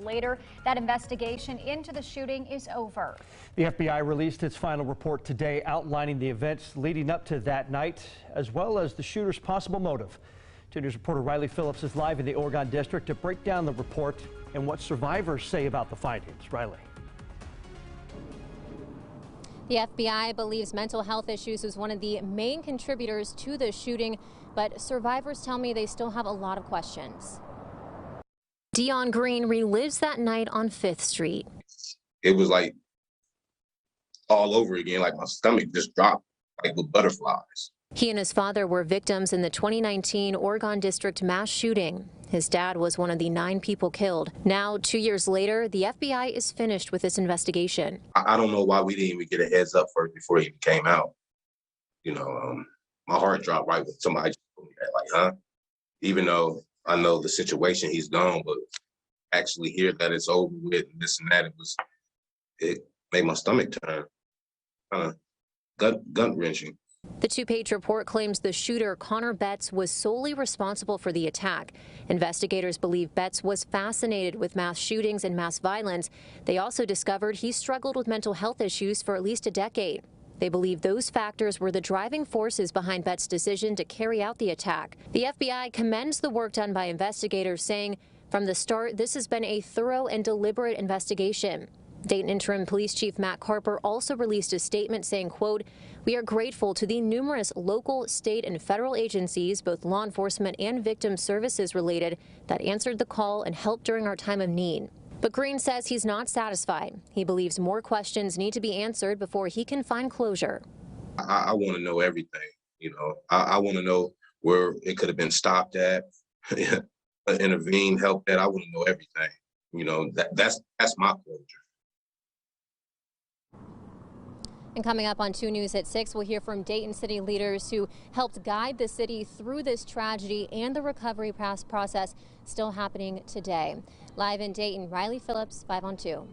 Later, that investigation into the shooting is over. The FBI released its final report today outlining the events leading up to that night, as well as the shooter's possible motive. 2 News reporter Riley Phillips is live in the Oregon District to break down the report and what survivors say about the findings. Riley. The FBI believes mental health issues was one of the main contributors to the shooting, but survivors tell me they still have a lot of questions. Dion Green relives that night on 5th Street. It was like all over again, like my stomach just dropped like with butterflies. He and his father were victims in the 2019 Oregon District mass shooting. His dad was one of the 9 people killed. Now, 2 years later, the FBI is finished with this investigation. I don't know why we didn't even get a heads up first before it even came out. My heart dropped right when somebody just told me that, like, huh? Even though I know the situation, he's gone, but actually hear that it's over with and this and that, it made my stomach turn, kind of gut wrenching. The 2-page report claims the shooter, Connor Betts, was solely responsible for the attack. Investigators believe Betts was fascinated with mass shootings and mass violence. They also discovered he struggled with mental health issues for at least a decade. They believe those factors were the driving forces behind Betts' decision to carry out the attack. The FBI commends the work done by investigators, saying, "From the start, this has been a thorough and deliberate investigation." Dayton Interim Police Chief Matt Carper also released a statement saying, quote, "We are grateful to the numerous local, state, and federal agencies, both law enforcement and victim services related, that answered the call and helped during our time of need." But Green says he's not satisfied. He believes more questions need to be answered before he can find closure. I want to know everything. I want to know where it could have been stopped at, intervened, helped at. I want to know everything. That's my closure. And coming up on 2 News at 6, we'll hear from Dayton city leaders who helped guide the city through this tragedy and the recovery process still happening today. Live in Dayton, Riley Phillips, 5 on 2.